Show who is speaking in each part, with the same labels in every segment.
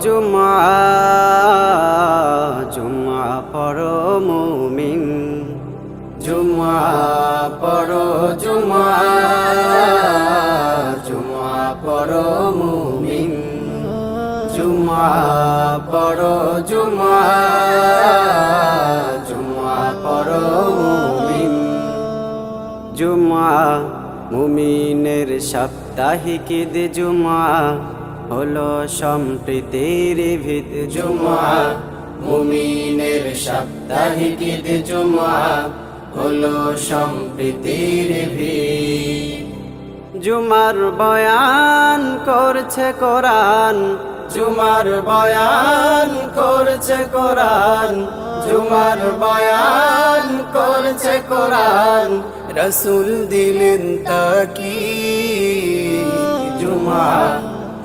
Speaker 1: জুমআ জুমআ পড়ো মুমিন জুমআ পড়ো জুমআ জুমআ পড়ো মুমিন জুমআ পড়ো জুমআ জুমআ পড়ো মুমিন জুমআ মুমিনের সাপ্তাহিক ঈদ জুমআ হলো সম্প্রীতির ভিত জুমআ মুমিনের সাপ্তাহিক ঈদ জুমআ হলো সম্প্রীতির ভিত জুমার বয়ান করছে কোরআন জুমার বয়ান করছে কোরআন জুমার বয়ান করছে কোরআন রাসূল দিলেন তাকিদ জুমআ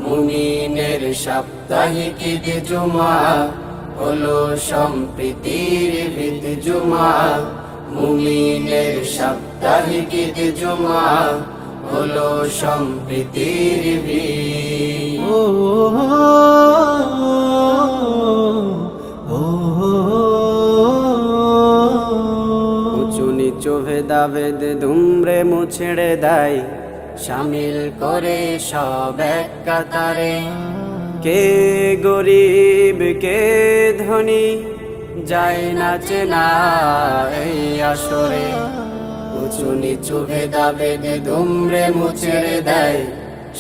Speaker 1: মুমিনের সাপ্তাহিক ঈদ জুমআ হলো সম্প্রীতির ভিত জুমআ মুমিনের সাপ্তাহিক ঈদ জুমআ হলো সম্প্রীতির ভিত উঁচু নিচু ভেদাভেদ দুমড়ে মুছড়ে দেয় শামিল করে সব এক কাতারে কে গরিব কে ধনী যায় না চেনা এই আসরে উঁচু নিচু ভেদাভেদ দুমড়ে মুছড়ে দেয়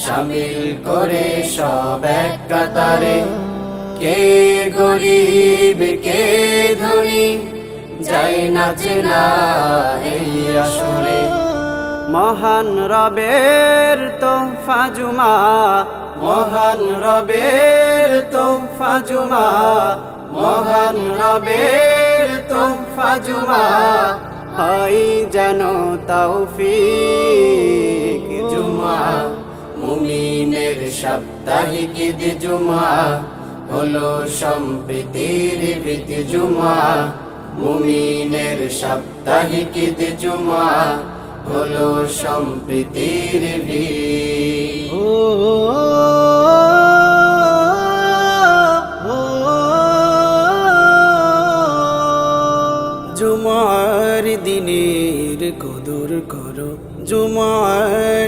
Speaker 1: শামিল করে সব এক কাতারে কে গরিব কে ধনী যায় না চেনা এই আসরে মহান রবের তোহফা জুমআ মহান রবের তোহফা জুমআ মহান রবের তোহফা জুমআ হয় যেন তৌফিক জুমআ মুমিনের সাপ্তাহিক ঈদ জুমআ হলো সম্প্রীতির ভিত জুমআ মুমিনের সাপ্তাহিক ঈদ জুমআ হলো সম্প্রীতির ভিত জুমার দিনের কদর করো জুমা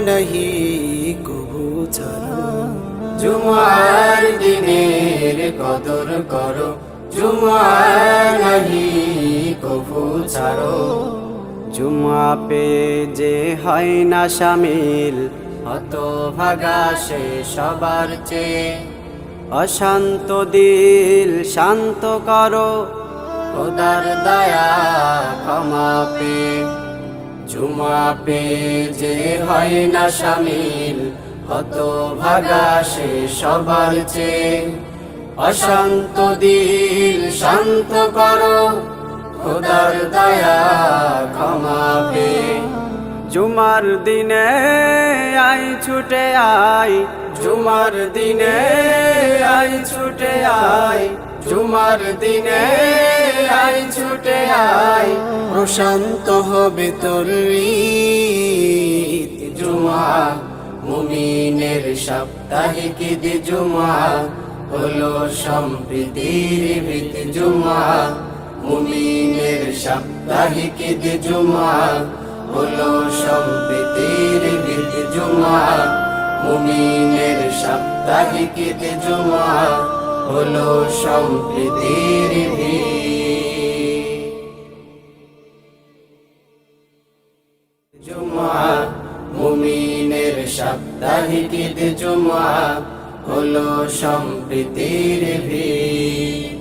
Speaker 1: নাহি কবু ছাড়ো জুমার দিনের কদর করো জুমা নাহি কবু ছাড়ো জুমা পে যে হয় না শামিল হতভাগা সে সবার চেয়ে অশান্ত দিল শান্ত করো খোদার দয়া ক্ষমা পে জুমা পে যে হয় না শামিল হতভাগা সে সবার চেয়ে অশান্ত দিল শান্ত করো খোদার দয়া ক্ষমা পে জুমার দিনে আই ছুটে আই জুমার দিনে আই ছুটে আই জুমার দিনে আই ছুটে আই প্রশান্ত হবে তোর ঈদ জুমআ মুমিনের সাপ্তাহিক ঈদ জুমআ হলো সম্প্রীতির ভিত জুমআ মুমিনের সাপ্তাহিক ঈদ জুমআ হলো সম্প্রীতির ভিত জুমআ মুমিনের সাপ্তাহিক ঈদ জুমআ হলো সম্প্রীতির ভিত জুমআ মুমিনের সাপ্তাহিক ঈদ জুমআ হলো সম্প্রীতির ভিত।